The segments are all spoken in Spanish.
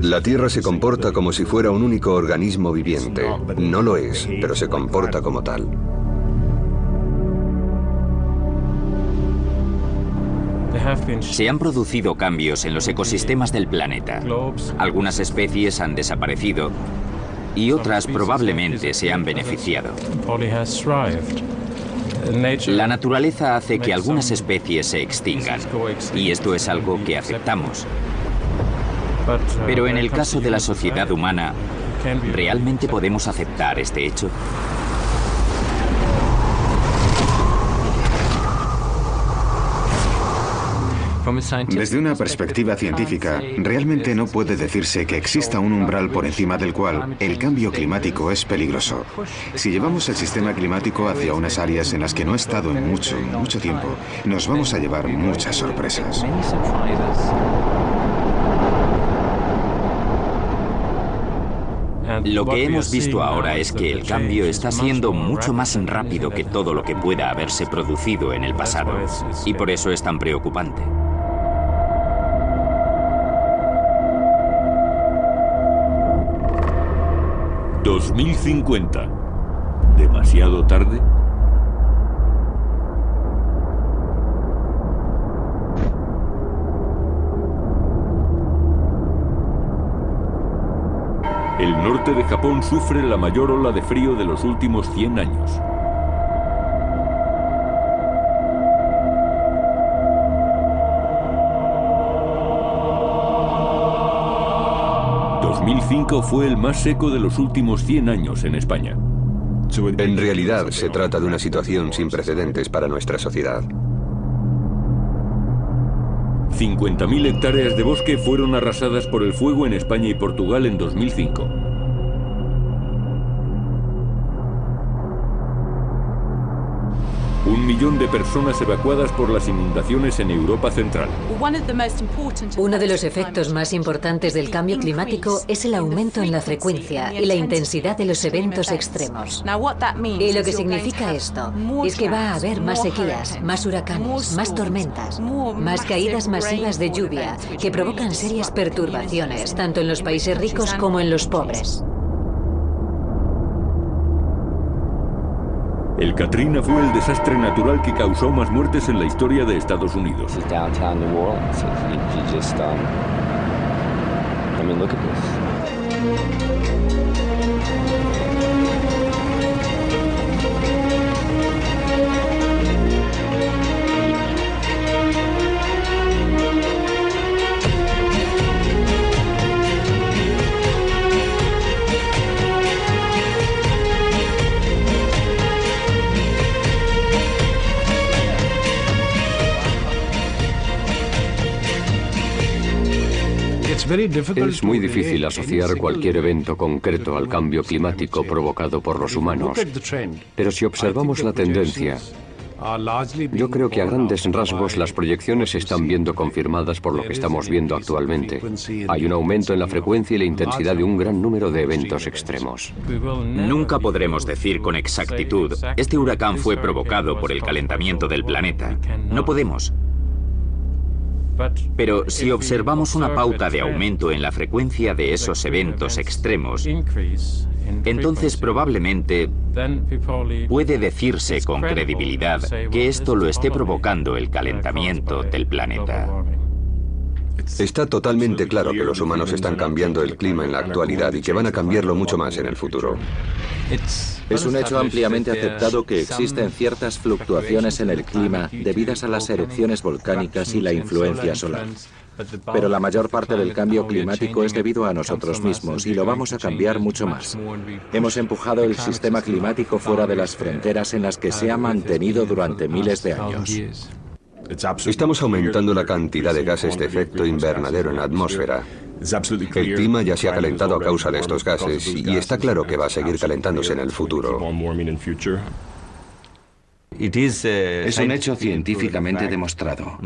La Tierra se comporta como si fuera un único organismo viviente. No lo es, pero se comporta como tal. Se han producido cambios en los ecosistemas del planeta. Algunas especies han desaparecido y otras probablemente se han beneficiado. La naturaleza hace que algunas especies se extingan y esto es algo que aceptamos. Pero en el caso de la sociedad humana, ¿realmente podemos aceptar este hecho? Desde una perspectiva científica, realmente no puede decirse que exista un umbral por encima del cual el cambio climático es peligroso. Si llevamos el sistema climático hacia unas áreas en las que no ha estado en mucho tiempo, nos vamos a llevar muchas sorpresas. Lo que hemos visto ahora es que el cambio está siendo mucho más rápido que todo lo que pueda haberse producido en el pasado, y por eso es tan preocupante. ¿2050? ¿Demasiado tarde? El norte de Japón sufre la mayor ola de frío de los últimos 100 años. ...2005 fue el más seco de los últimos 100 años en España. En realidad, se trata de una situación sin precedentes para nuestra sociedad. 50.000 hectáreas de bosque fueron arrasadas por el fuego en España y Portugal en 2005. Un millón de personas evacuadas por las inundaciones en Europa Central. Uno de los efectos más importantes del cambio climático es el aumento en la frecuencia y la intensidad de los eventos extremos. Y lo que significa esto es que va a haber más sequías, más huracanes, más tormentas, más caídas masivas de lluvia que provocan serias perturbaciones tanto en los países ricos como en los pobres. El Katrina fue el desastre natural que causó más muertes en la historia de Estados Unidos. Es muy difícil asociar cualquier evento concreto al cambio climático provocado por los humanos. Pero si observamos la tendencia, yo creo que a grandes rasgos las proyecciones se están viendo confirmadas por lo que estamos viendo actualmente. Hay un aumento en la frecuencia y la intensidad de un gran número de eventos extremos. Nunca podremos decir con exactitud, este huracán fue provocado por el calentamiento del planeta. No podemos. Pero si observamos una pauta de aumento en la frecuencia de esos eventos extremos, entonces probablemente puede decirse con credibilidad que esto lo esté provocando el calentamiento del planeta. Está totalmente claro que los humanos están cambiando el clima en la actualidad y que van a cambiarlo mucho más en el futuro. Es un hecho ampliamente aceptado que existen ciertas fluctuaciones en el clima debidas a las erupciones volcánicas y la influencia solar. Pero la mayor parte del cambio climático es debido a nosotros mismos y lo vamos a cambiar mucho más. Hemos empujado el sistema climático fuera de las fronteras en las que se ha mantenido durante miles de años. Estamos aumentando la cantidad de gases de efecto invernadero en la atmósfera. El clima ya se ha calentado a causa de estos gases y está claro que va a seguir calentándose en el futuro. Es un hecho científicamente demostrado.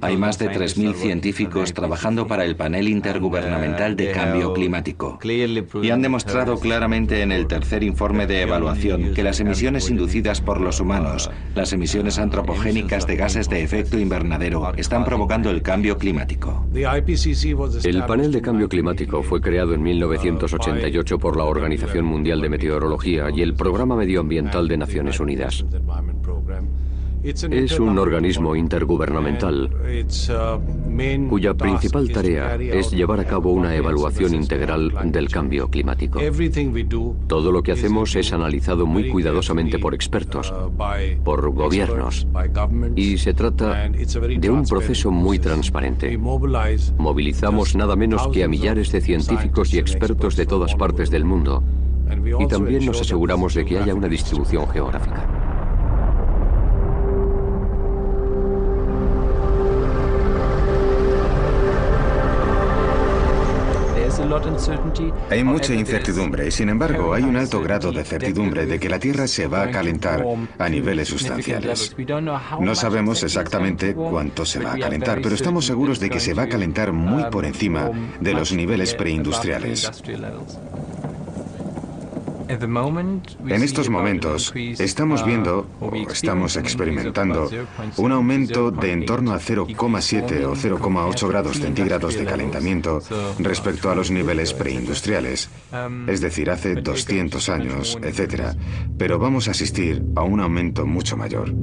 Hay más de 3.000 científicos trabajando para el Panel Intergubernamental de Cambio Climático y han demostrado claramente en el tercer informe de evaluación que las emisiones inducidas por los humanos, las emisiones antropogénicas de gases de efecto invernadero, están provocando el cambio climático. El Panel de Cambio Climático fue creado en 1988 por la Organización Mundial de Meteorología y el Programa Medioambiental de Naciones Unidas. Es un organismo intergubernamental cuya principal tarea es llevar a cabo una evaluación integral del cambio climático. Todo lo que hacemos es analizado muy cuidadosamente por expertos, por gobiernos, y se trata de un proceso muy transparente. Movilizamos nada menos que a millares de científicos y expertos de todas partes del mundo, y también nos aseguramos de que haya una distribución geográfica. Hay mucha incertidumbre y, sin embargo, hay un alto grado de certidumbre de que la Tierra se va a calentar a niveles sustanciales. No sabemos exactamente cuánto se va a calentar, pero estamos seguros de que se va a calentar muy por encima de los niveles preindustriales. En estos momentos estamos viendo, o estamos experimentando, un aumento de en torno a 0,7 o 0,8 grados centígrados de calentamiento respecto a los niveles preindustriales, es decir, hace 200 años, etc. Pero vamos a asistir a un aumento mucho mayor.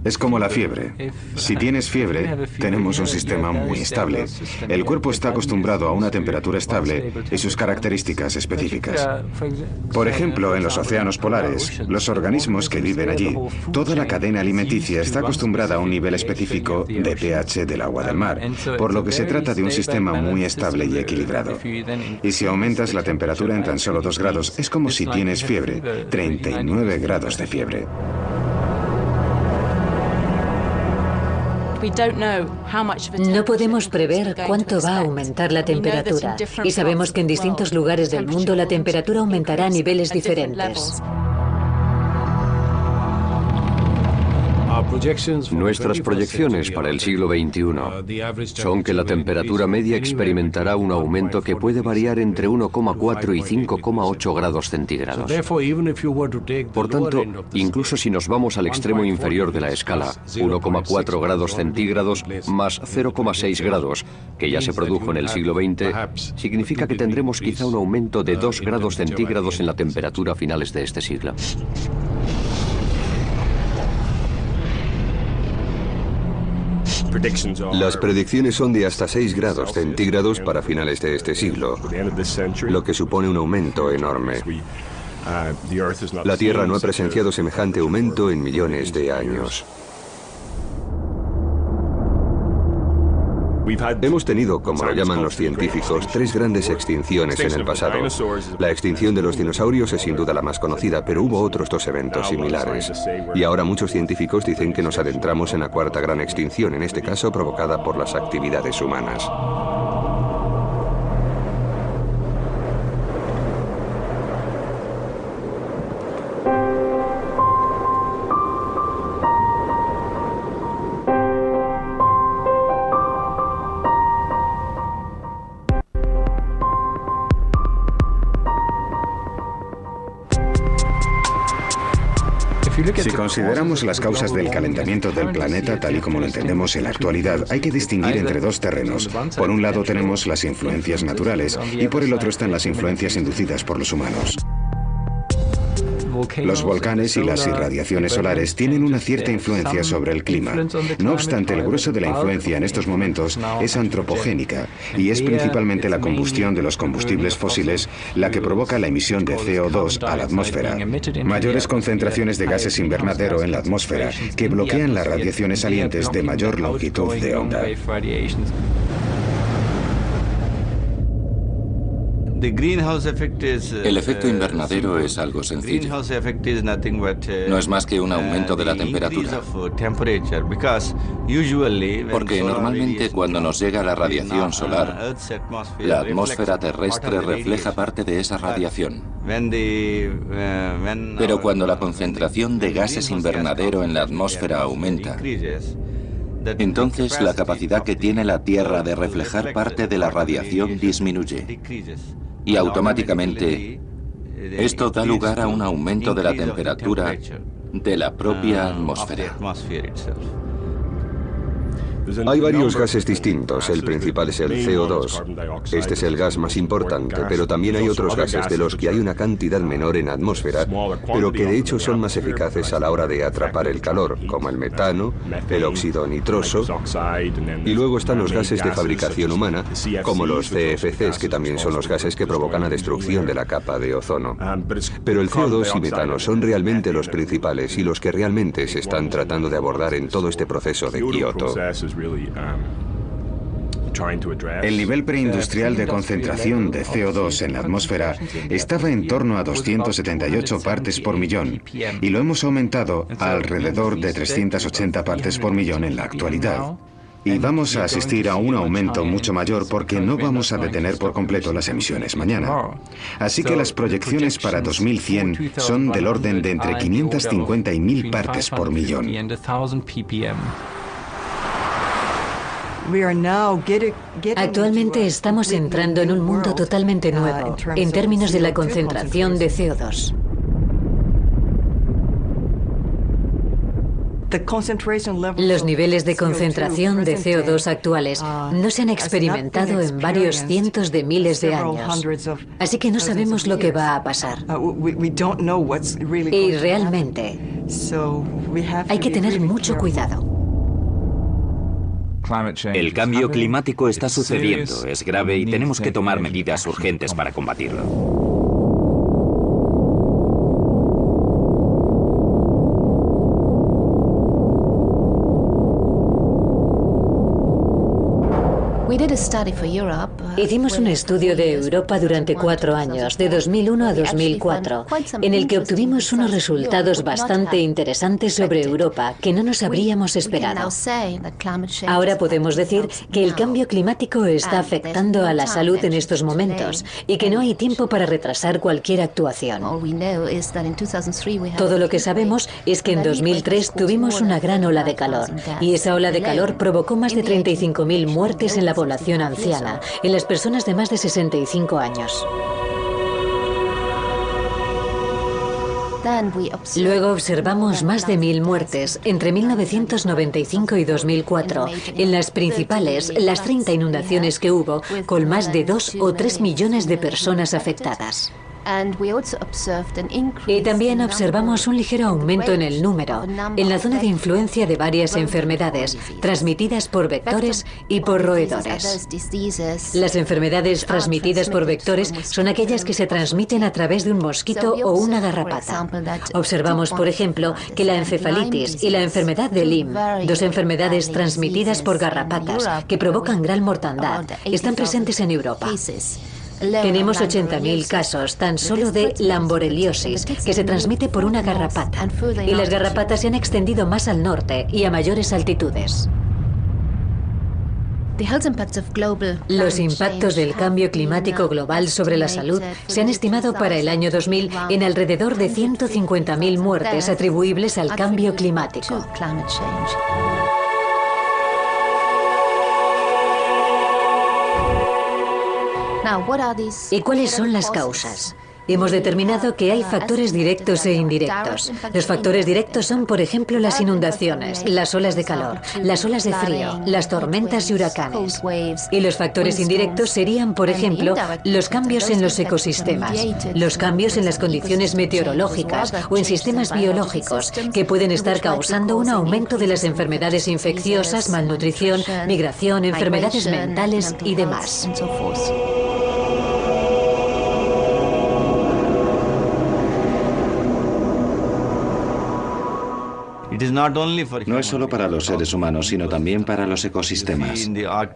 Es como la fiebre. Si tienes fiebre, tenemos un sistema muy estable. El cuerpo está acostumbrado a una temperatura estable y sus características específicas. Por ejemplo, en los océanos polares, los organismos que viven allí, toda la cadena alimenticia está acostumbrada a un nivel específico de pH del agua del mar, por lo que se trata de un sistema muy estable y equilibrado. Y si aumentas la temperatura en tan solo 2 grados, es como si tienes fiebre, 39 grados de fiebre. No podemos prever cuánto va a aumentar la temperatura y sabemos que en distintos lugares del mundo la temperatura aumentará a niveles diferentes. Nuestras proyecciones para el siglo XXI son que la temperatura media experimentará un aumento que puede variar entre 1,4 y 5,8 grados centígrados. Por tanto, incluso si nos vamos al extremo inferior de la escala, 1,4 grados centígrados más 0,6 grados, que ya se produjo en el siglo XX, significa que tendremos quizá un aumento de 2 grados centígrados en la temperatura a finales de este siglo. Las predicciones son de hasta 6 grados centígrados para finales de este siglo, lo que supone un aumento enorme. La Tierra no ha presenciado semejante aumento en millones de años. Hemos tenido, como lo llaman los científicos, 3 grandes extinciones en el pasado. La extinción de los dinosaurios es sin duda la más conocida, pero hubo otros 2 eventos similares. Y ahora muchos científicos dicen que nos adentramos en la 4ª gran extinción, en este caso provocada por las actividades humanas. Si consideramos las causas del calentamiento del planeta tal y como lo entendemos en la actualidad, hay que distinguir entre 2 terrenos. Por un lado tenemos las influencias naturales y por el otro están las influencias inducidas por los humanos. Los volcanes y las irradiaciones solares tienen una cierta influencia sobre el clima. No obstante, el grueso de la influencia en estos momentos es antropogénica y es principalmente la combustión de los combustibles fósiles la que provoca la emisión de CO2 a la atmósfera. Mayores concentraciones de gases invernadero en la atmósfera que bloquean las radiaciones salientes de mayor longitud de onda. El efecto invernadero es algo sencillo. No es más que un aumento de la temperatura. Porque normalmente cuando nos llega la radiación solar, la atmósfera terrestre refleja parte de esa radiación. Pero cuando la concentración de gases invernadero en la atmósfera aumenta, entonces la capacidad que tiene la Tierra de reflejar parte de la radiación disminuye. Y automáticamente esto da lugar a un aumento de la temperatura de la propia atmósfera. Hay varios gases distintos, el principal es el CO2. Este es el gas más importante, pero también hay otros gases de los que hay una cantidad menor en la atmósfera, pero que de hecho son más eficaces a la hora de atrapar el calor, como el metano, el óxido nitroso, y luego están los gases de fabricación humana, como los CFCs, que también son los gases que provocan la destrucción de la capa de ozono. Pero el CO2 y metano son realmente los principales y los que realmente se están tratando de abordar en todo este proceso de Kioto. El nivel preindustrial de concentración de CO2 en la atmósfera estaba en torno a 278 partes por millón y lo hemos aumentado a alrededor de 380 partes por millón en la actualidad. Y vamos a asistir a un aumento mucho mayor porque no vamos a detener por completo las emisiones mañana. Así que las proyecciones para 2100 son del orden de entre 550 y 1000 partes por millón. Actualmente estamos entrando en un mundo totalmente nuevo en términos de la concentración de CO2. Los niveles de concentración de CO2 actuales no se han experimentado en varios cientos de miles de años. Así que no sabemos lo que va a pasar. Y realmente hay que tener mucho cuidado. El cambio climático está sucediendo, es grave y tenemos que tomar medidas urgentes para combatirlo. Hicimos un estudio de Europa durante 4 años, de 2001 a 2004, en el que obtuvimos unos resultados bastante interesantes sobre Europa que no nos habríamos esperado. Ahora podemos decir que el cambio climático está afectando a la salud en estos momentos y que no hay tiempo para retrasar cualquier actuación. Todo lo que sabemos es que en 2003 tuvimos una gran ola de calor y esa ola de calor provocó más de 35.000 muertes en la población anciana, en las personas de más de 65 años. Luego observamos más de 1000 muertes entre 1995 y 2004 en las principales, las 30 inundaciones que hubo, con más de 2 o 3 millones de personas afectadas. Y también observamos un ligero aumento en el número, en la zona de influencia de varias enfermedades, transmitidas por vectores y por roedores. Las enfermedades transmitidas por vectores son aquellas que se transmiten a través de un mosquito o una garrapata. Observamos, por ejemplo, que la encefalitis y la enfermedad de Lyme, dos enfermedades transmitidas por garrapatas que provocan gran mortandad, están presentes en Europa. Tenemos 80.000 casos tan solo de lamboreliosis, que se transmite por una garrapata. Y las garrapatas se han extendido más al norte y a mayores altitudes. Los impactos del cambio climático global sobre la salud se han estimado para el año 2000 en alrededor de 150.000 muertes atribuibles al cambio climático. ¿Y cuáles son las causas? Hemos determinado que hay factores directos e indirectos. Los factores directos son, por ejemplo, las inundaciones, las olas de calor, las olas de frío, las tormentas y huracanes. Y los factores indirectos serían, por ejemplo, los cambios en los ecosistemas, los cambios en las condiciones meteorológicas o en sistemas biológicos que pueden estar causando un aumento de las enfermedades infecciosas, malnutrición, migración, enfermedades mentales y demás. No es solo para los seres humanos, sino también para los ecosistemas.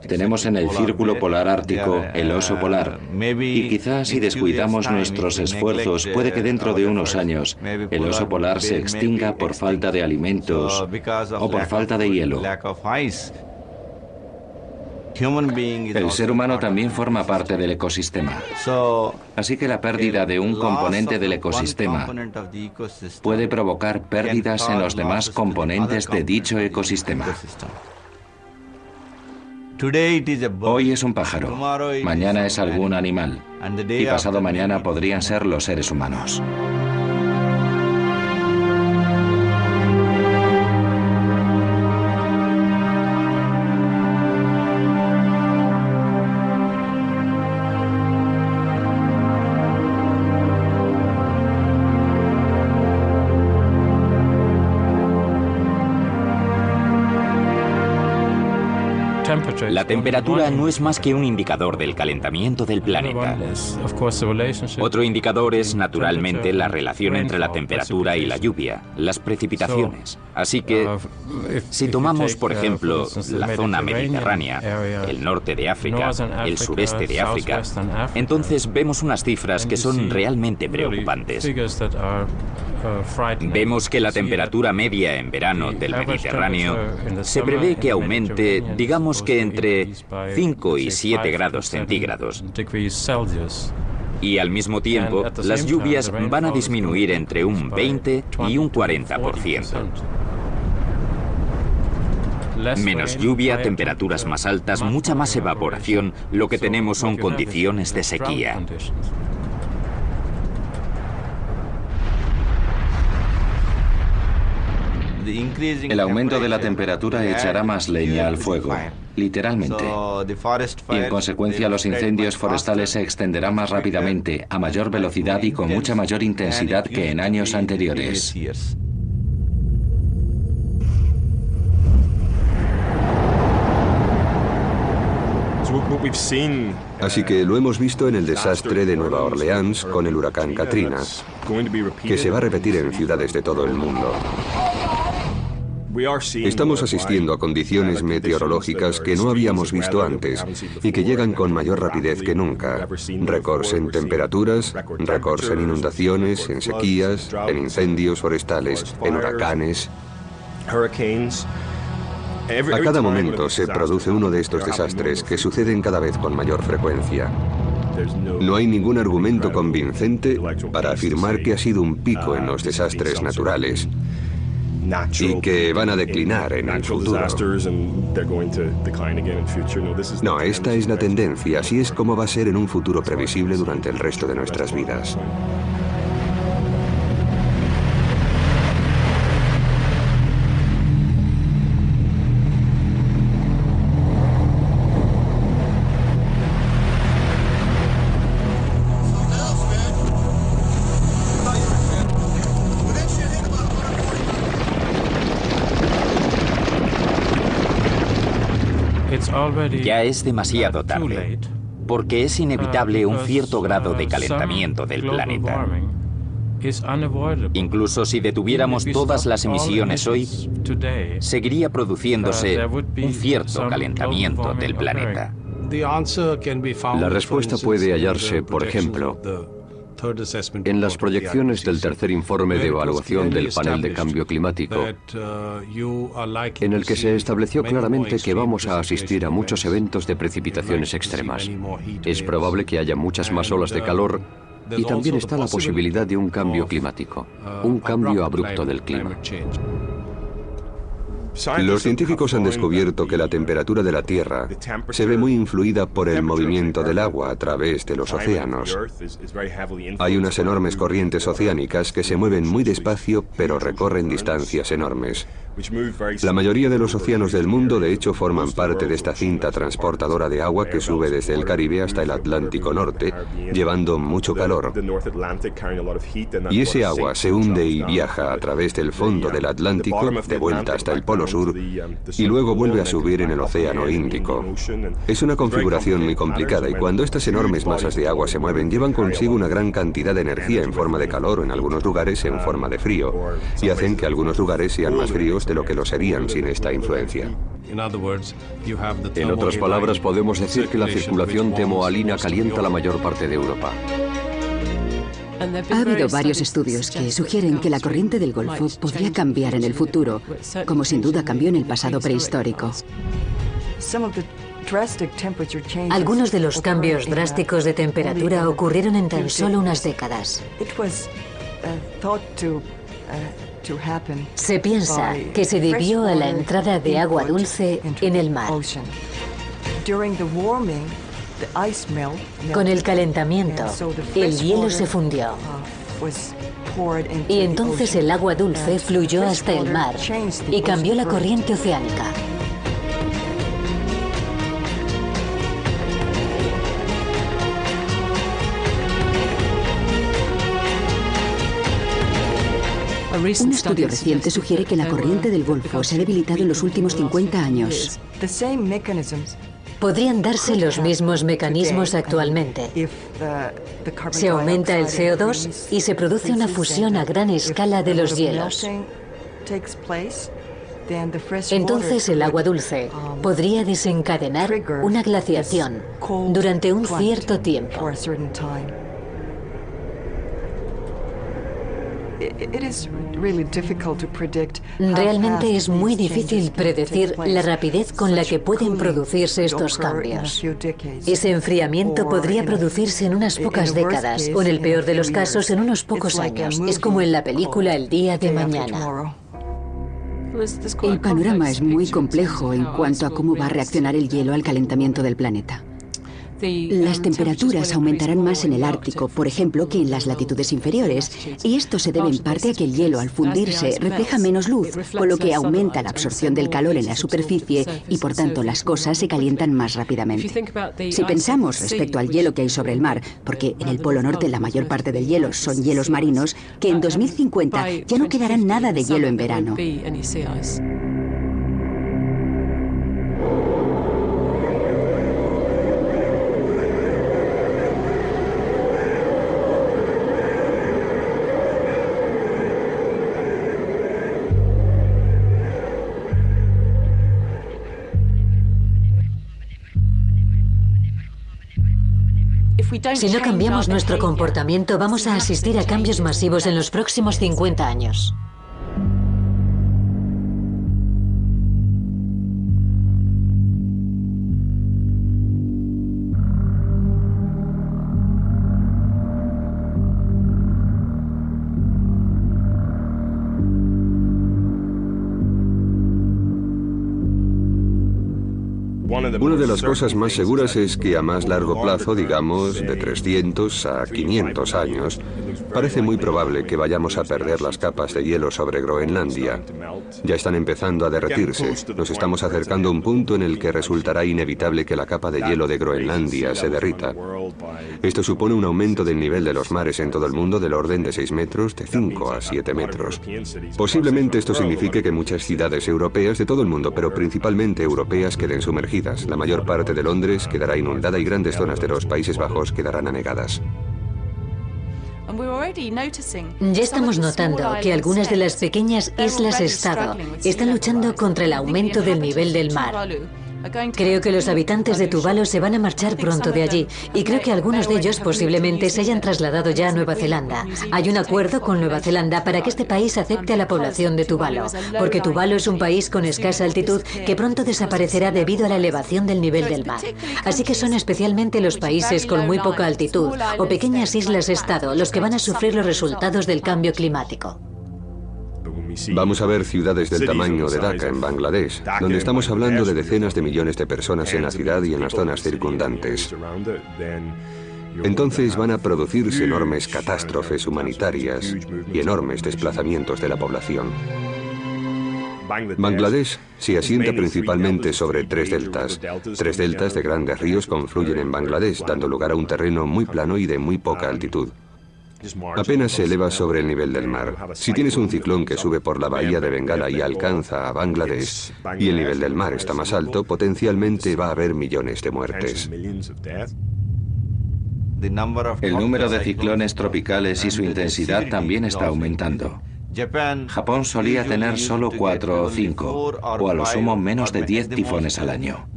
Tenemos en el círculo polar ártico el oso polar. Y quizás si descuidamos nuestros esfuerzos, puede que dentro de unos años el oso polar se extinga por falta de alimentos o por falta de hielo. El ser humano también forma parte del ecosistema. Así que la pérdida de un componente del ecosistema puede provocar pérdidas en los demás componentes de dicho ecosistema. Hoy es un pájaro, mañana es algún animal y pasado mañana podrían ser los seres humanos. La temperatura no es más que un indicador del calentamiento del planeta. Otro indicador es, naturalmente, la relación entre la temperatura y la lluvia, las precipitaciones. Así que, si tomamos, por ejemplo, la zona mediterránea, el norte de África, el sureste de África, entonces vemos unas cifras que son realmente preocupantes. Vemos que la temperatura media en verano del Mediterráneo se prevé que aumente, digamos que entre 5 y 7 grados centígrados. Y al mismo tiempo, las lluvias van a disminuir entre un 20 y un 40%. Menos lluvia, temperaturas más altas, mucha más evaporación, lo que tenemos son condiciones de sequía. El aumento de la temperatura echará más leña al fuego, literalmente. Y en consecuencia los incendios forestales se extenderán más rápidamente, a mayor velocidad y con mucha mayor intensidad que en años anteriores. Así que lo hemos visto en el desastre de Nueva Orleans con el huracán Katrina, que se va a repetir en ciudades de todo el mundo. Estamos asistiendo a condiciones meteorológicas que no habíamos visto antes y que llegan con mayor rapidez que nunca. Récords en temperaturas, récords en inundaciones, en sequías, en incendios forestales, en huracanes. A cada momento se produce uno de estos desastres que suceden cada vez con mayor frecuencia. No hay ningún argumento convincente para afirmar que ha sido un pico en los desastres naturales y que van a declinar en el futuro. No, esta es la tendencia, así es como va a ser en un futuro previsible durante el resto de nuestras vidas. Ya es demasiado tarde, porque es inevitable un cierto grado de calentamiento del planeta. Incluso si detuviéramos todas las emisiones hoy, seguiría produciéndose un cierto calentamiento del planeta. La respuesta puede hallarse, por ejemplo, en las proyecciones del tercer informe de evaluación del panel de cambio climático, en el que se estableció claramente que vamos a asistir a muchos eventos de precipitaciones extremas. Es probable que haya muchas más olas de calor y también está la posibilidad de un cambio climático, un cambio abrupto del clima. Los científicos han descubierto que la temperatura de la Tierra se ve muy influida por el movimiento del agua a través de los océanos. Hay unas enormes corrientes oceánicas que se mueven muy despacio pero recorren distancias enormes. La mayoría de los océanos del mundo, de hecho, forman parte de esta cinta transportadora de agua que sube desde el Caribe hasta el Atlántico Norte, llevando mucho calor. Y ese agua se hunde y viaja a través del fondo del Atlántico, de vuelta hasta el Polo Sur, y luego vuelve a subir en el Océano Índico. Es una configuración muy complicada, y cuando estas enormes masas de agua se mueven, llevan consigo una gran cantidad de energía en forma de calor o en algunos lugares en forma de frío, y hacen que algunos lugares sean más fríos de lo que lo serían sin esta influencia. En otras palabras, podemos decir que la circulación termohalina calienta la mayor parte de Europa. Ha habido varios estudios que sugieren que la corriente del Golfo podría cambiar en el futuro, como sin duda cambió en el pasado prehistórico. Algunos de los cambios drásticos de temperatura ocurrieron en tan solo unas décadas. Se piensa que se debió a la entrada de agua dulce en el mar. Con el calentamiento, el hielo se fundió. Y entonces el agua dulce fluyó hasta el mar y cambió la corriente oceánica. Un estudio reciente sugiere que la corriente del Golfo se ha debilitado en los últimos 50 años. Podrían darse los mismos mecanismos actualmente. Se aumenta el CO2 y se produce una fusión a gran escala de los hielos. Entonces el agua dulce podría desencadenar una glaciación durante un cierto tiempo. Realmente es muy difícil predecir la rapidez con la que pueden producirse estos cambios. Ese enfriamiento podría producirse en unas pocas décadas, o en el peor de los casos, en unos pocos años. Es como en la película El día de mañana. El panorama es muy complejo en cuanto a cómo va a reaccionar el hielo al calentamiento del planeta. Las temperaturas aumentarán más en el Ártico, por ejemplo, que en las latitudes inferiores, y esto se debe en parte a que el hielo, al fundirse, refleja menos luz, con lo que aumenta la absorción del calor en la superficie y, por tanto, las cosas se calientan más rápidamente. Si pensamos respecto al hielo que hay sobre el mar, porque en el Polo Norte la mayor parte del hielo son hielos marinos, que en 2050 ya no quedará nada de hielo en verano. Si no cambiamos nuestro comportamiento, vamos a asistir a cambios masivos en los próximos 50 años. Una de las cosas más seguras es que a más largo plazo, digamos de 300 a 500 años, parece muy probable que vayamos a perder las capas de hielo sobre Groenlandia. Ya están empezando a derretirse. Nos estamos acercando a un punto en el que resultará inevitable que la capa de hielo de Groenlandia se derrita. Esto supone un aumento del nivel de los mares en todo el mundo del orden de 6 metros, de 5 a 7 metros. Posiblemente esto signifique que muchas ciudades europeas de todo el mundo, pero principalmente europeas, queden sumergidas. La mayor parte de Londres quedará inundada y grandes zonas de los Países Bajos quedarán anegadas. Ya estamos notando que algunas de las pequeñas islas-estado están luchando contra el aumento del nivel del mar. Creo que los habitantes de Tuvalu se van a marchar pronto de allí, y creo que algunos de ellos posiblemente se hayan trasladado ya a Nueva Zelanda. Hay un acuerdo con Nueva Zelanda para que este país acepte a la población de Tuvalu, porque Tuvalu es un país con escasa altitud que pronto desaparecerá debido a la elevación del nivel del mar. Así que son especialmente los países con muy poca altitud o pequeñas islas-estado los que van a sufrir los resultados del cambio climático. Vamos a ver ciudades del tamaño de Dhaka en Bangladesh, donde estamos hablando de decenas de millones de personas en la ciudad y en las zonas circundantes. Entonces van a producirse enormes catástrofes humanitarias y enormes desplazamientos de la población. Bangladesh se asienta principalmente sobre tres deltas. Tres deltas de grandes ríos confluyen en Bangladesh, dando lugar a un terreno muy plano y de muy poca altitud. Apenas se eleva sobre el nivel del mar. Si tienes un ciclón que sube por la bahía de Bengala y alcanza a Bangladesh, y el nivel del mar está más alto, potencialmente va a haber millones de muertes. El número de ciclones tropicales y su intensidad también está aumentando. Japón solía tener solo 4 o 5, o a lo sumo menos de 10 tifones al año.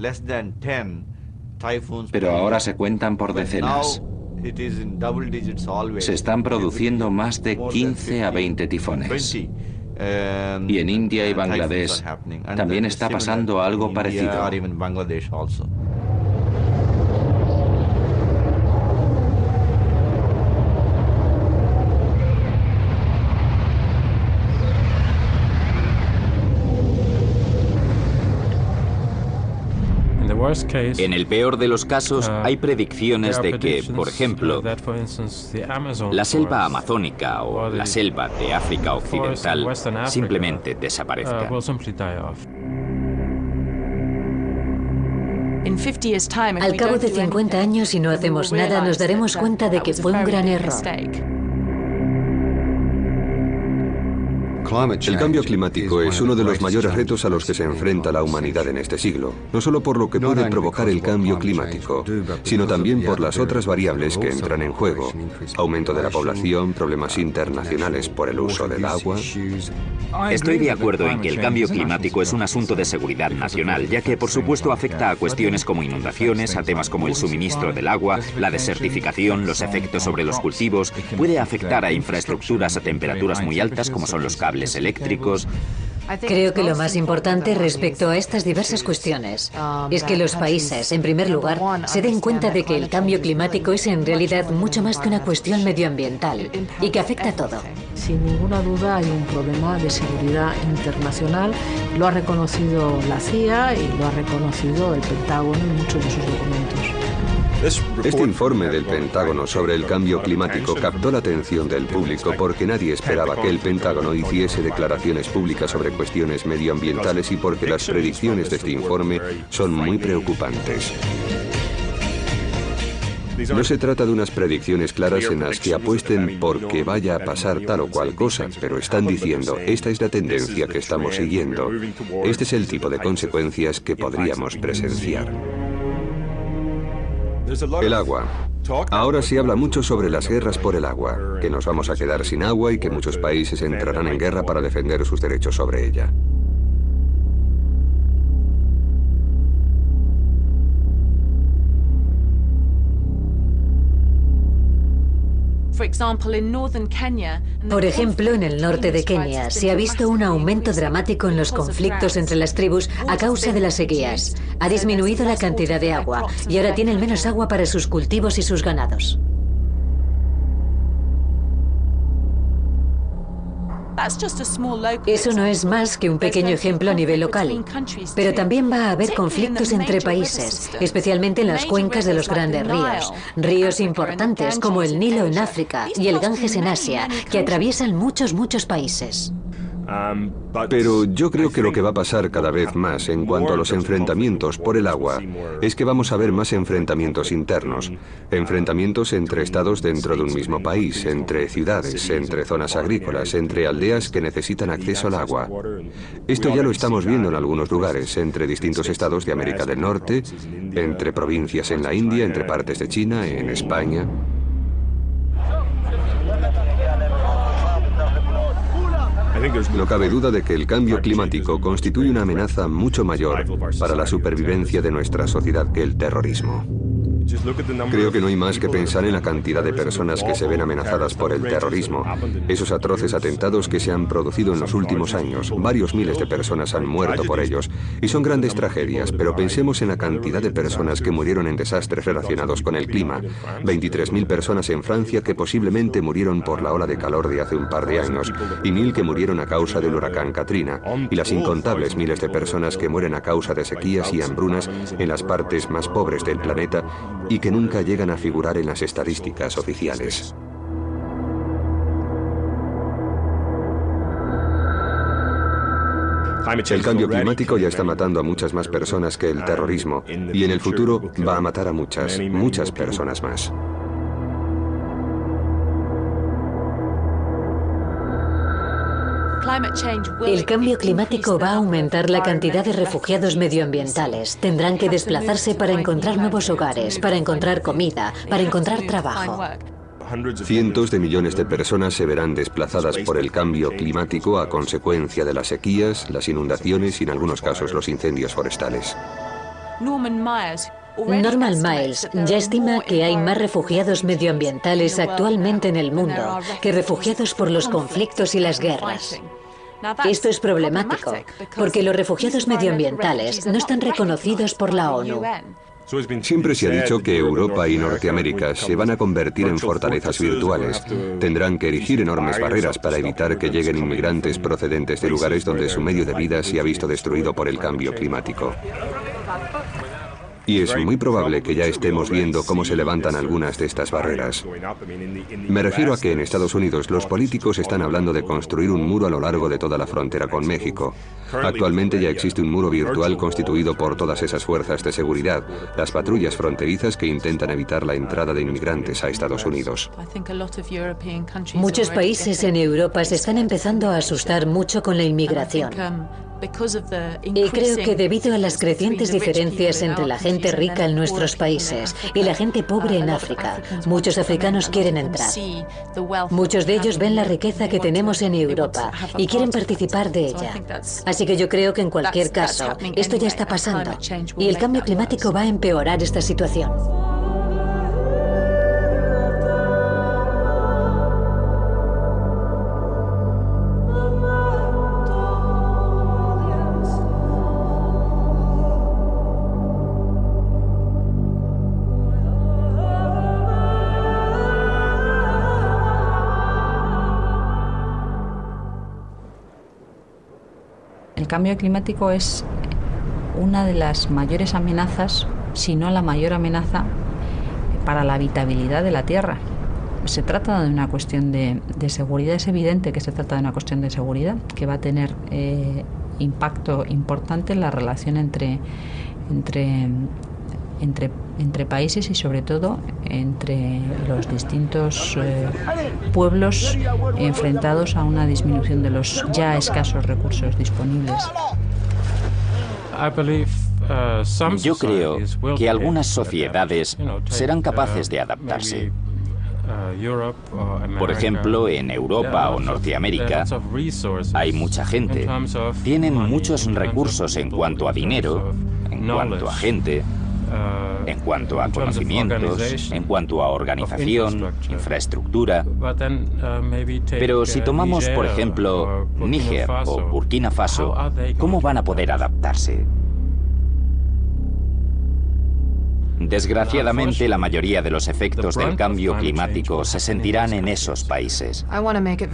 Pero ahora se cuentan por decenas. Se están produciendo más de 15 a 20 tifones. Y en India y Bangladesh también está pasando algo parecido. En el peor de los casos, hay predicciones de que, por ejemplo, la selva amazónica o la selva de África Occidental simplemente desaparezca. Al cabo de 50 años, si no hacemos nada, nos daremos cuenta de que fue un gran error. El cambio climático es uno de los mayores retos a los que se enfrenta la humanidad en este siglo, no solo por lo que puede provocar el cambio climático, sino también por las otras variables que entran en juego: aumento de la población, problemas internacionales por el uso del agua. Estoy de acuerdo en que el cambio climático es un asunto de seguridad nacional, ya que por supuesto afecta a cuestiones como inundaciones, a temas como el suministro del agua, la desertificación, los efectos sobre los cultivos, puede afectar a infraestructuras a temperaturas muy altas como son los cables eléctricos. Creo que lo más importante respecto a estas diversas cuestiones es que los países, en primer lugar, se den cuenta de que el cambio climático es en realidad mucho más que una cuestión medioambiental y que afecta a todo. Sin ninguna duda hay un problema de seguridad internacional. Lo ha reconocido la CIA y lo ha reconocido el Pentágono en muchos de sus documentos. Este informe del Pentágono sobre el cambio climático captó la atención del público porque nadie esperaba que el Pentágono hiciese declaraciones públicas sobre cuestiones medioambientales y porque las predicciones de este informe son muy preocupantes. No se trata de unas predicciones claras en las que apuesten porque vaya a pasar tal o cual cosa, pero están diciendo, esta es la tendencia que estamos siguiendo. Este es el tipo de consecuencias que podríamos presenciar. El agua. Ahora se habla mucho sobre las guerras por el agua, que nos vamos a quedar sin agua y que muchos países entrarán en guerra para defender sus derechos sobre ella. Por ejemplo, en el norte de Kenia se ha visto un aumento dramático en los conflictos entre las tribus a causa de las sequías. Ha disminuido la cantidad de agua y ahora tienen menos agua para sus cultivos y sus ganados. Eso no es más que un pequeño ejemplo a nivel local, pero también va a haber conflictos entre países, especialmente en las cuencas de los grandes ríos, ríos importantes como el Nilo en África y el Ganges en Asia, que atraviesan muchos países. Pero yo creo que lo que va a pasar cada vez más en cuanto a los enfrentamientos por el agua es que vamos a ver más enfrentamientos internos, enfrentamientos entre estados dentro de un mismo país, entre ciudades, entre zonas agrícolas, entre aldeas que necesitan acceso al agua. Esto ya lo estamos viendo en algunos lugares, entre distintos estados de América del Norte, entre provincias en la India, entre partes de China, en España. No cabe duda de que el cambio climático constituye una amenaza mucho mayor para la supervivencia de nuestra sociedad que el terrorismo. Creo que no hay más que pensar en la cantidad de personas que se ven amenazadas por el terrorismo. Esos atroces atentados que se han producido en los últimos años, varios miles de personas han muerto por ellos. Y son grandes tragedias, pero pensemos en la cantidad de personas que murieron en desastres relacionados con el clima. 23.000 personas en Francia que posiblemente murieron por la ola de calor de hace un par de años, y 1.000 que murieron a causa del huracán Katrina, y las incontables miles de personas que mueren a causa de sequías y hambrunas en las partes más pobres del planeta y que nunca llegan a figurar en las estadísticas oficiales. El cambio climático ya está matando a muchas más personas que el terrorismo, y en el futuro va a matar a muchas personas más. El cambio climático va a aumentar la cantidad de refugiados medioambientales. Tendrán que desplazarse para encontrar nuevos hogares, para encontrar comida, para encontrar trabajo. Cientos de millones de personas se verán desplazadas por el cambio climático a consecuencia de las sequías, las inundaciones y en algunos casos los incendios forestales. Norman Miles ya estima que hay más refugiados medioambientales actualmente en el mundo que refugiados por los conflictos y las guerras. Esto es problemático, porque los refugiados medioambientales no están reconocidos por la ONU. Siempre se ha dicho que Europa y Norteamérica se van a convertir en fortalezas virtuales. Tendrán que erigir enormes barreras para evitar que lleguen inmigrantes procedentes de lugares donde su medio de vida se ha visto destruido por el cambio climático. Y es muy probable que ya estemos viendo cómo se levantan algunas de estas barreras. Me refiero a que en Estados Unidos los políticos están hablando de construir un muro a lo largo de toda la frontera con México. Actualmente ya existe un muro virtual constituido por todas esas fuerzas de seguridad, las patrullas fronterizas que intentan evitar la entrada de inmigrantes a Estados Unidos. Muchos países en Europa se están empezando a asustar mucho con la inmigración. Y creo que debido a las crecientes diferencias entre la gente rica en nuestros países y la gente pobre en África, muchos africanos quieren entrar. Muchos de ellos ven la riqueza que tenemos en Europa y quieren participar de ella. Así que yo creo que en cualquier caso, esto ya está pasando y el cambio climático va a empeorar esta situación. El cambio climático es una de las mayores amenazas, si no la mayor amenaza, para la habitabilidad de la Tierra. Se trata de una cuestión de seguridad, es evidente que se trata de una cuestión de seguridad, que va a tener impacto importante en la relación entre países y sobre todo entre los distintos pueblos enfrentados a una disminución de los ya escasos recursos disponibles. Yo creo que algunas sociedades serán capaces de adaptarse. Por ejemplo, en Europa o Norteamérica hay mucha gente, tienen muchos recursos en cuanto a dinero, en cuanto a gente, en cuanto a conocimientos, en cuanto a organización, infraestructura. Pero si tomamos, por ejemplo, Níger o Burkina Faso, ¿cómo van a poder adaptarse? Desgraciadamente, la mayoría de los efectos del cambio climático se sentirán en esos países.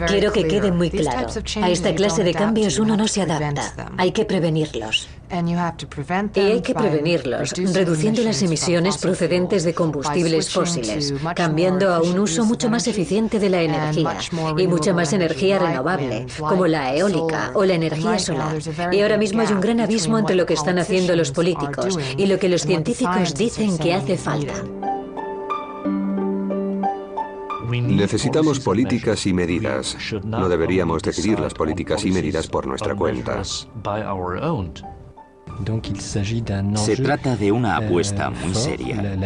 Quiero que quede muy claro. A esta clase de cambios uno no se adapta. Hay que prevenirlos. Y hay que prevenirlos reduciendo las emisiones procedentes de combustibles fósiles, cambiando a un uso mucho más eficiente de la energía y mucha más energía renovable, como la eólica o la energía solar. Y ahora mismo hay un gran abismo entre lo que están haciendo los políticos y lo que los científicos dicen que hace falta. Necesitamos políticas y medidas. No deberíamos decidir las políticas y medidas por nuestra cuenta. Se trata de una apuesta muy seria.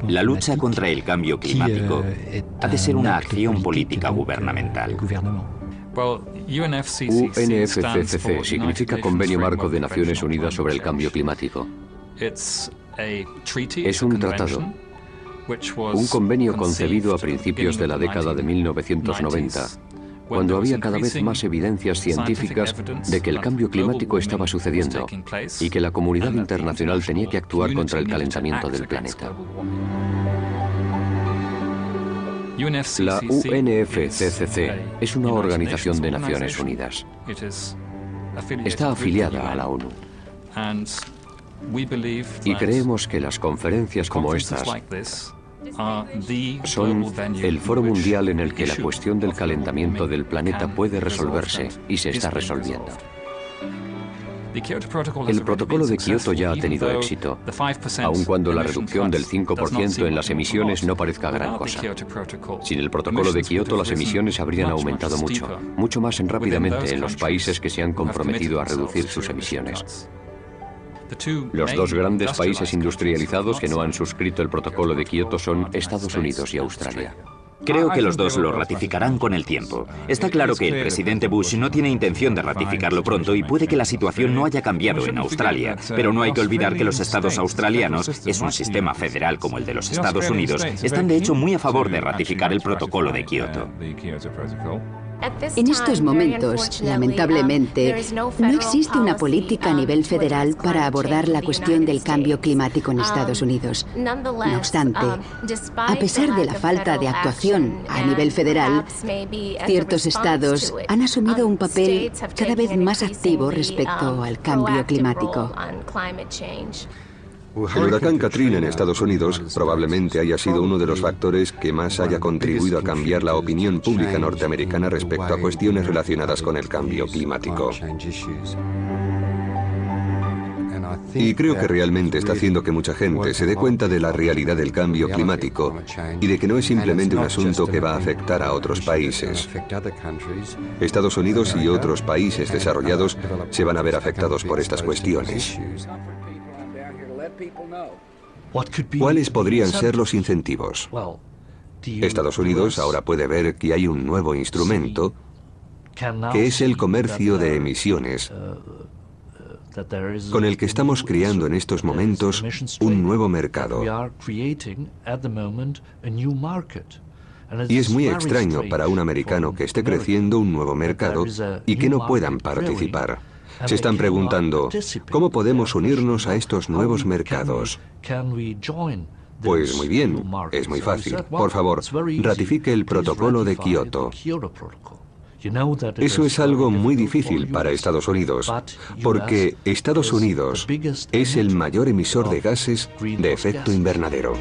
La lucha contra el cambio climático ha de ser una acción política gubernamental. UNFCCC significa Convenio Marco de Naciones Unidas sobre el Cambio Climático. Es un tratado, un convenio concebido a principios de la década de 1990, cuando había cada vez más evidencias científicas de que el cambio climático estaba sucediendo y que la comunidad internacional tenía que actuar contra el calentamiento del planeta. La UNFCCC es una organización de Naciones Unidas. Está afiliada a la ONU. Y creemos que las conferencias como estas son el foro mundial en el que la cuestión del calentamiento del planeta puede resolverse y se está resolviendo. El protocolo de Kioto ya ha tenido éxito, aun cuando la reducción del 5% en las emisiones no parezca gran cosa. Sin el protocolo de Kioto, las emisiones habrían aumentado mucho más rápidamente en los países que se han comprometido a reducir sus emisiones. Los dos grandes países industrializados que no han suscrito el protocolo de Kioto son Estados Unidos y Australia. Creo que los dos lo ratificarán con el tiempo. Está claro que el presidente Bush no tiene intención de ratificarlo pronto y puede que la situación no haya cambiado en Australia, pero no hay que olvidar que los estados australianos, es un sistema federal como el de los Estados Unidos, están de hecho muy a favor de ratificar el protocolo de Kioto. En estos momentos, lamentablemente, no existe una política a nivel federal para abordar la cuestión del cambio climático en Estados Unidos. No obstante, a pesar de la falta de actuación a nivel federal, ciertos estados han asumido un papel cada vez más activo respecto al cambio climático. El huracán Katrina en Estados Unidos probablemente haya sido uno de los factores que más haya contribuido a cambiar la opinión pública norteamericana respecto a cuestiones relacionadas con el cambio climático. Y creo que realmente está haciendo que mucha gente se dé cuenta de la realidad del cambio climático y de que no es simplemente un asunto que va a afectar a otros países. Estados Unidos y otros países desarrollados se van a ver afectados por estas cuestiones. ¿Cuáles podrían ser los incentivos? Estados Unidos ahora puede ver que hay un nuevo instrumento, que es el comercio de emisiones, con el que estamos creando en estos momentos un nuevo mercado. Y es muy extraño para un americano que esté creciendo un nuevo mercado y que no puedan participar. Se están preguntando, ¿cómo podemos unirnos a estos nuevos mercados? Pues muy bien, es muy fácil. Por favor, ratifique el protocolo de Kioto. Eso es algo muy difícil para Estados Unidos, porque Estados Unidos es el mayor emisor de gases de efecto invernadero.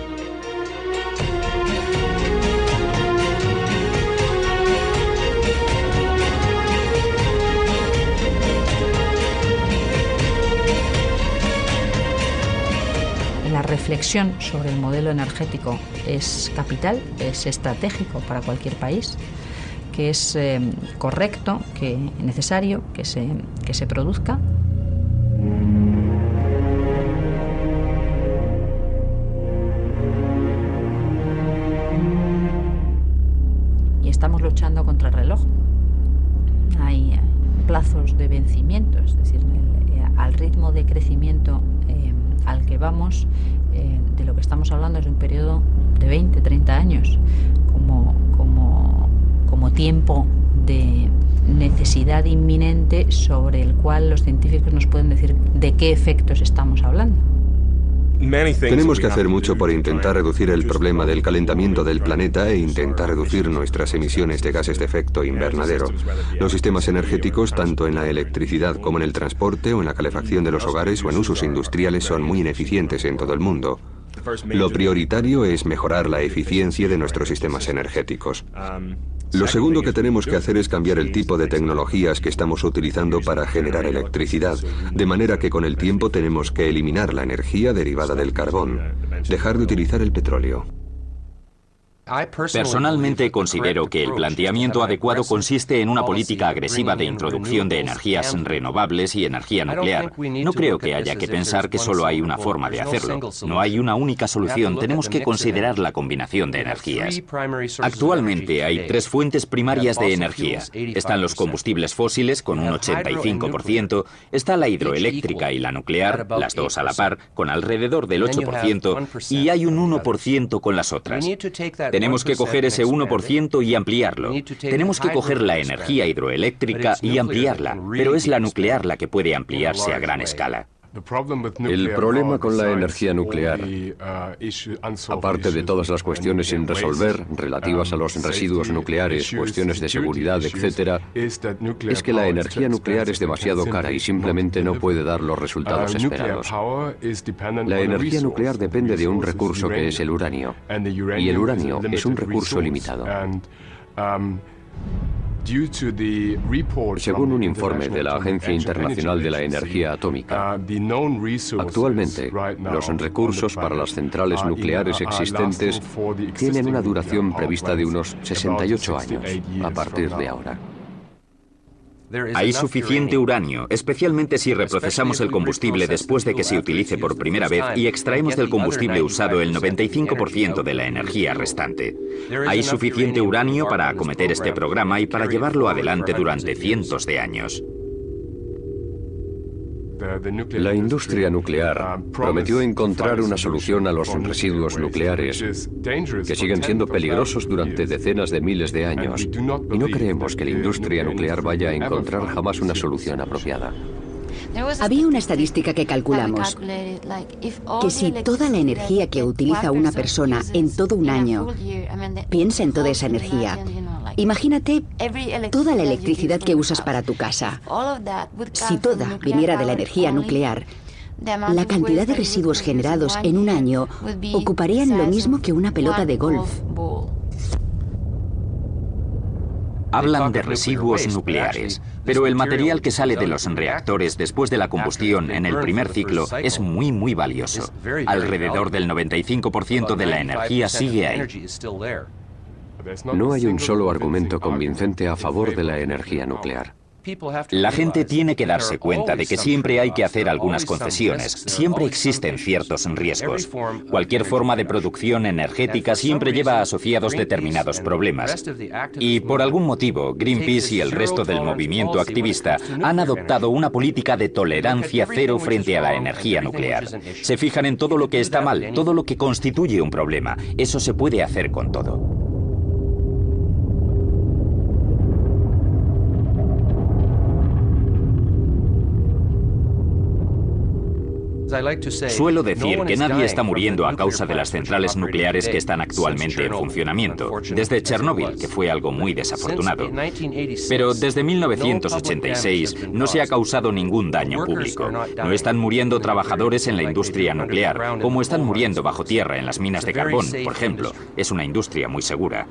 La reflexión sobre el modelo energético es capital, es estratégico para cualquier país, que es correcto, que necesario que se produzca. Y estamos luchando contra el reloj. Hay plazos de vencimiento, es decir, al ritmo de crecimiento al que vamos, de lo que estamos hablando es de un periodo de 20, 30 años como tiempo de necesidad inminente sobre el cual los científicos nos pueden decir de qué efectos estamos hablando. Tenemos que hacer mucho por intentar reducir el problema del calentamiento del planeta e intentar reducir nuestras emisiones de gases de efecto invernadero. Los sistemas energéticos, tanto en la electricidad como en el transporte o en la calefacción de los hogares o en usos industriales, son muy ineficientes en todo el mundo. Lo prioritario es mejorar la eficiencia de nuestros sistemas energéticos. Lo segundo que tenemos que hacer es cambiar el tipo de tecnologías que estamos utilizando para generar electricidad, de manera que con el tiempo tenemos que eliminar la energía derivada del carbón, dejar de utilizar el petróleo. Personalmente considero que el planteamiento adecuado consiste en una política agresiva de introducción de energías renovables y energía nuclear. No creo que haya que pensar que solo hay una forma de hacerlo. No hay una única solución, tenemos que considerar la combinación de energías. Actualmente hay 3 fuentes primarias de energía. Están los combustibles fósiles con un 85%, está la hidroeléctrica y la nuclear, las dos a la par, con alrededor del 8%, y hay un 1% con las otras. Tenemos que coger ese 1% y ampliarlo. Tenemos que coger la energía hidroeléctrica y ampliarla, pero es la nuclear la que puede ampliarse a gran escala. El problema con la energía nuclear, aparte de todas las cuestiones sin resolver relativas a los residuos nucleares, cuestiones de seguridad, etc., es que la energía nuclear es demasiado cara y simplemente no puede dar los resultados esperados. La energía nuclear depende de un recurso que es el uranio, y el uranio es un recurso limitado. Según un informe de la Agencia Internacional de la Energía Atómica, actualmente los recursos para las centrales nucleares existentes tienen una duración prevista de unos 68 años a partir de ahora. Hay suficiente uranio, especialmente si reprocesamos el combustible después de que se utilice por primera vez y extraemos del combustible usado el 95% de la energía restante. Hay suficiente uranio para acometer este programa y para llevarlo adelante durante cientos de años. La industria nuclear prometió encontrar una solución a los residuos nucleares, que siguen siendo peligrosos durante decenas de miles de años, y no creemos que la industria nuclear vaya a encontrar jamás una solución apropiada. Había una estadística que calculamos, que si toda la energía que utiliza una persona en todo un año, piensa en toda esa energía, imagínate toda la electricidad que usas para tu casa. Si toda viniera de la energía nuclear, la cantidad de residuos generados en un año ocuparían lo mismo que una pelota de golf. Hablan de residuos nucleares, pero el material que sale de los reactores después de la combustión en el primer ciclo es muy valioso. Alrededor del 95% de la energía sigue ahí. No hay un solo argumento convincente a favor de la energía nuclear. La gente tiene que darse cuenta de que siempre hay que hacer algunas concesiones, siempre existen ciertos riesgos. Cualquier forma de producción energética siempre lleva asociados determinados problemas. Y por algún motivo, Greenpeace y el resto del movimiento activista han adoptado una política de tolerancia cero frente a la energía nuclear. Se fijan en todo lo que está mal, todo lo que constituye un problema. Eso se puede hacer con todo. Suelo decir que nadie está muriendo a causa de las centrales nucleares que están actualmente en funcionamiento, desde Chernóbil, que fue algo muy desafortunado. Pero desde 1986 no se ha causado ningún daño público. No están muriendo trabajadores en la industria nuclear, como están muriendo bajo tierra en las minas de carbón, por ejemplo. Es una industria muy segura.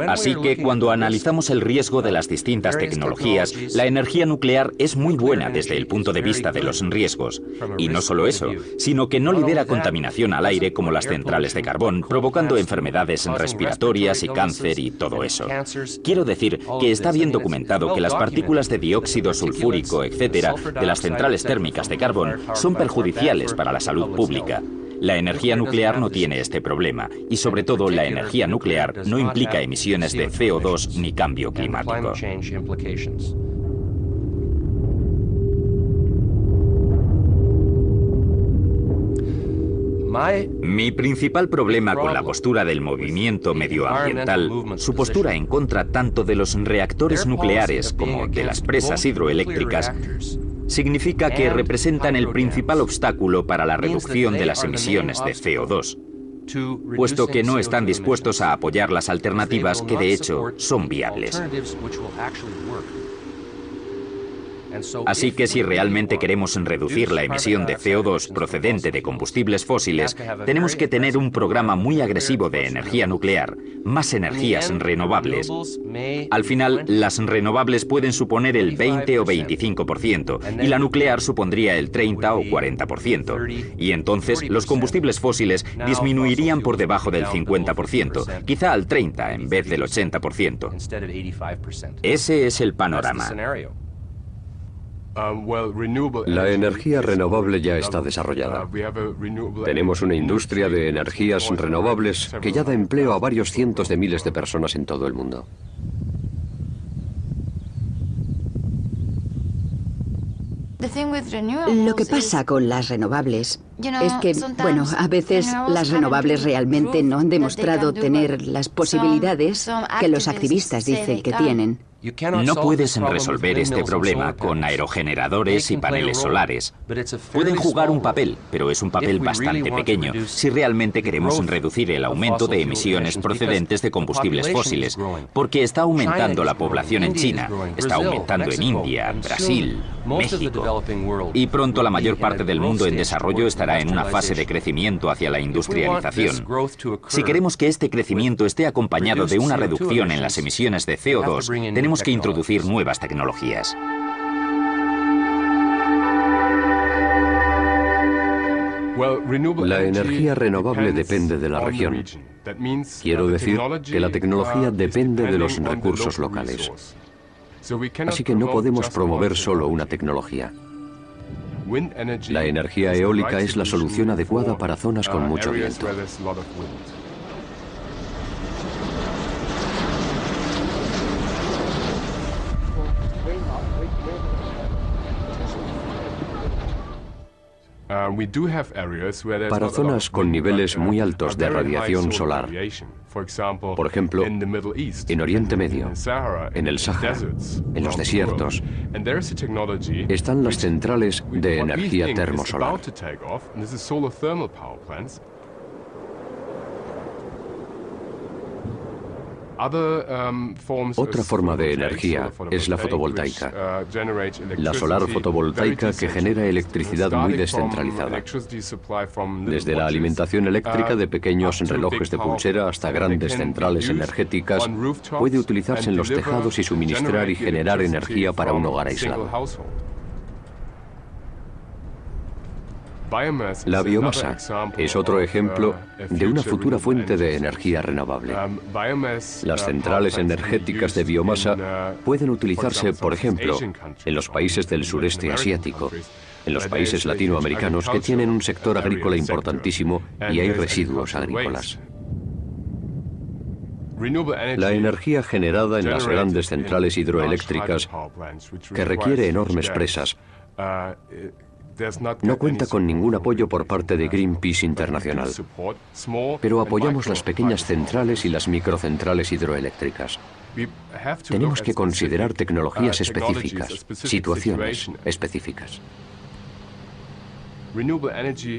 Así que cuando analizamos el riesgo de las distintas tecnologías, la energía nuclear es muy buena desde el punto de vista de los riesgos. Y no solo eso, sino que no libera contaminación al aire como las centrales de carbón, provocando enfermedades respiratorias y cáncer y todo eso. Quiero decir que está bien documentado que las partículas de dióxido sulfúrico, etc., de las centrales térmicas de carbón son perjudiciales para la salud pública. La energía nuclear no tiene este problema, y sobre todo la energía nuclear no implica emisiones de CO2 ni cambio climático. Mi principal problema con la postura del movimiento medioambiental, su postura en contra tanto de los reactores nucleares como de las presas hidroeléctricas, significa que representan el principal obstáculo para la reducción de las emisiones de CO2, puesto que no están dispuestos a apoyar las alternativas que de hecho son viables. Así que si realmente queremos reducir la emisión de CO2 procedente de combustibles fósiles, tenemos que tener un programa muy agresivo de energía nuclear, más energías renovables. Al final, las renovables pueden suponer el 20 o 25%, y la nuclear supondría el 30 o 40%. Y entonces, los combustibles fósiles disminuirían por debajo del 50%, quizá al 30% en vez del 80%. Ese es el panorama. La energía renovable ya está desarrollada. Tenemos una industria de energías renovables que ya da empleo a varios cientos de miles de personas en todo el mundo. Lo que pasa con las renovables es que, bueno, a veces las renovables realmente no han demostrado tener las posibilidades que los activistas dicen que tienen. No puedes resolver este problema con aerogeneradores y paneles solares. Pueden jugar un papel, pero es un papel bastante pequeño si realmente queremos reducir el aumento de emisiones procedentes de combustibles fósiles, porque está aumentando la población en China, está aumentando en India, Brasil, México, y pronto la mayor parte del mundo en desarrollo estará en una fase de crecimiento hacia la industrialización. Si queremos que este crecimiento esté acompañado de una reducción en las emisiones de CO2, tenemos que introducir nuevas tecnologías. La energía renovable depende de la región. Quiero decir que la tecnología depende de los recursos locales. Así que no podemos promover solo una tecnología. La energía eólica es la solución adecuada para zonas con mucho viento. Para zonas con niveles muy altos de radiación solar, por ejemplo, en Oriente Medio, en el Sáhara, en los desiertos, están las centrales de energía termosolar. Otra forma de energía es la fotovoltaica. La solar fotovoltaica que genera electricidad muy descentralizada. Desde la alimentación eléctrica de pequeños relojes de pulsera hasta grandes centrales energéticas, puede utilizarse en los tejados y suministrar y generar energía para un hogar aislado. La biomasa es otro ejemplo de una futura fuente de energía renovable. Las centrales energéticas de biomasa pueden utilizarse, por ejemplo, en los países del sureste asiático, en los países latinoamericanos que tienen un sector agrícola importantísimo y hay residuos agrícolas. La energía generada en las grandes centrales hidroeléctricas, que requiere enormes presas, no cuenta con ningún apoyo por parte de Greenpeace Internacional, pero apoyamos las pequeñas centrales y las microcentrales hidroeléctricas. Tenemos que considerar tecnologías específicas, situaciones específicas.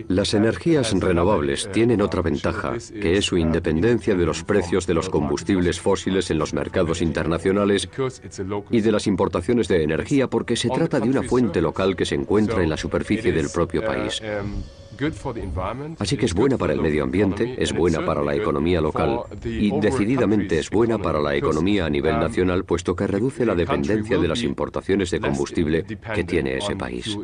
Las energías renovables tienen otra ventaja, que es su independencia de los precios de los combustibles fósiles en los mercados internacionales y de las importaciones de energía, porque se trata de una fuente local que se encuentra en la superficie del propio país. Así que es buena para el medio ambiente, es buena para la economía local y decididamente es buena para la economía a nivel nacional, puesto que reduce la dependencia de las importaciones de combustible que tiene ese país.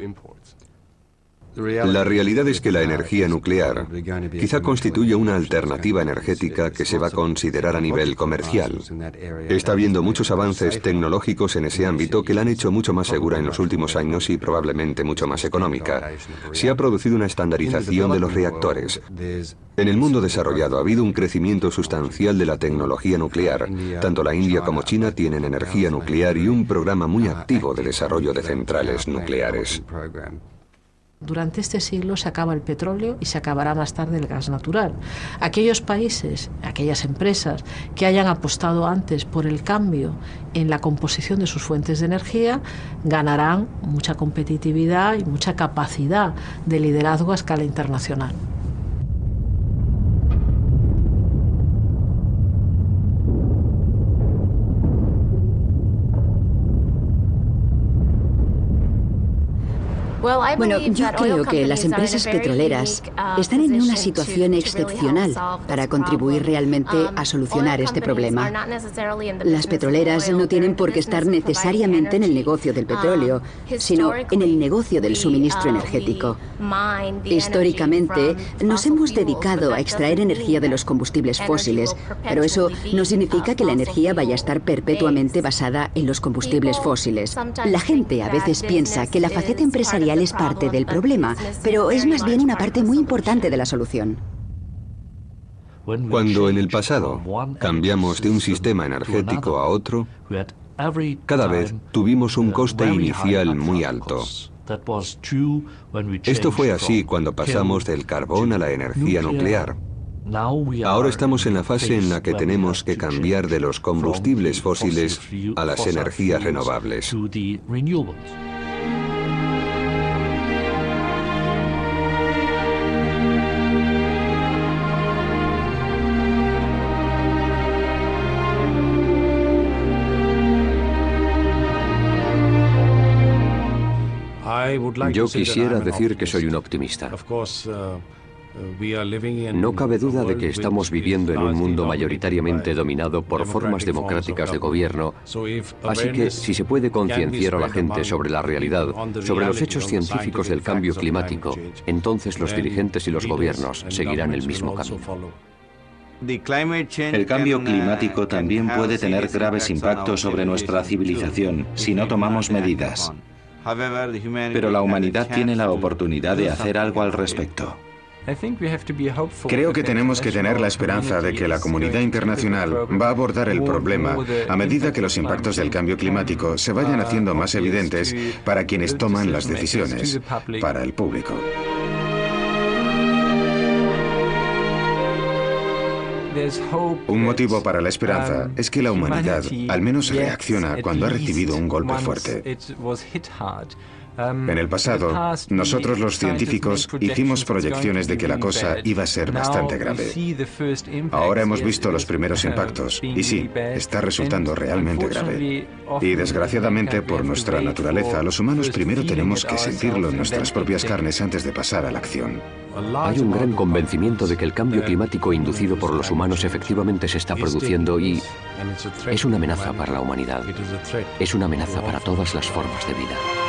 La realidad es que la energía nuclear quizá constituye una alternativa energética que se va a considerar a nivel comercial. Está habiendo muchos avances tecnológicos en ese ámbito que la han hecho mucho más segura en los últimos años y probablemente mucho más económica. Se ha producido una estandarización de los reactores. En el mundo desarrollado ha habido un crecimiento sustancial de la tecnología nuclear. Tanto la India como China tienen energía nuclear y un programa muy activo de desarrollo de centrales nucleares. Durante este siglo se acaba el petróleo y se acabará más tarde el gas natural. Aquellos países, aquellas empresas que hayan apostado antes por el cambio en la composición de sus fuentes de energía ganarán mucha competitividad y mucha capacidad de liderazgo a escala internacional. Bueno, yo creo que las empresas petroleras están en una situación excepcional para contribuir realmente a solucionar este problema. Las petroleras no tienen por qué estar necesariamente en el negocio del petróleo, sino en el negocio del suministro energético. Históricamente, nos hemos dedicado a extraer energía de los combustibles fósiles, pero eso no significa que la energía vaya a estar perpetuamente basada en los combustibles fósiles. La gente a veces piensa que la faceta empresarial es parte del problema, pero es más bien una parte muy importante de la solución. Cuando en el pasado cambiamos de un sistema energético a otro, cada vez tuvimos un coste inicial muy alto. Esto fue así cuando pasamos del carbón a la energía nuclear. Ahora estamos en la fase en la que tenemos que cambiar de los combustibles fósiles a las energías renovables. Yo quisiera decir que soy un optimista. No cabe duda de que estamos viviendo en un mundo mayoritariamente dominado por formas democráticas de gobierno, así que si se puede concienciar a la gente sobre la realidad, sobre los hechos científicos del cambio climático, entonces los dirigentes y los gobiernos seguirán el mismo camino. El cambio climático también puede tener graves impactos sobre nuestra civilización si no tomamos medidas. Pero la humanidad tiene la oportunidad de hacer algo al respecto. Creo que tenemos que tener la esperanza de que la comunidad internacional va a abordar el problema a medida que los impactos del cambio climático se vayan haciendo más evidentes para quienes toman las decisiones, para el público. Un motivo para la esperanza es que la humanidad al menos reacciona cuando ha recibido un golpe fuerte. En el pasado, nosotros los científicos hicimos proyecciones de que la cosa iba a ser bastante grave. Ahora hemos visto los primeros impactos y sí, está resultando realmente grave. Y desgraciadamente, por nuestra naturaleza, los humanos primero tenemos que sentirlo en nuestras propias carnes antes de pasar a la acción. Hay un gran convencimiento de que el cambio climático inducido por los humanos efectivamente se está produciendo y es una amenaza para la humanidad. Es una amenaza para todas las formas de vida.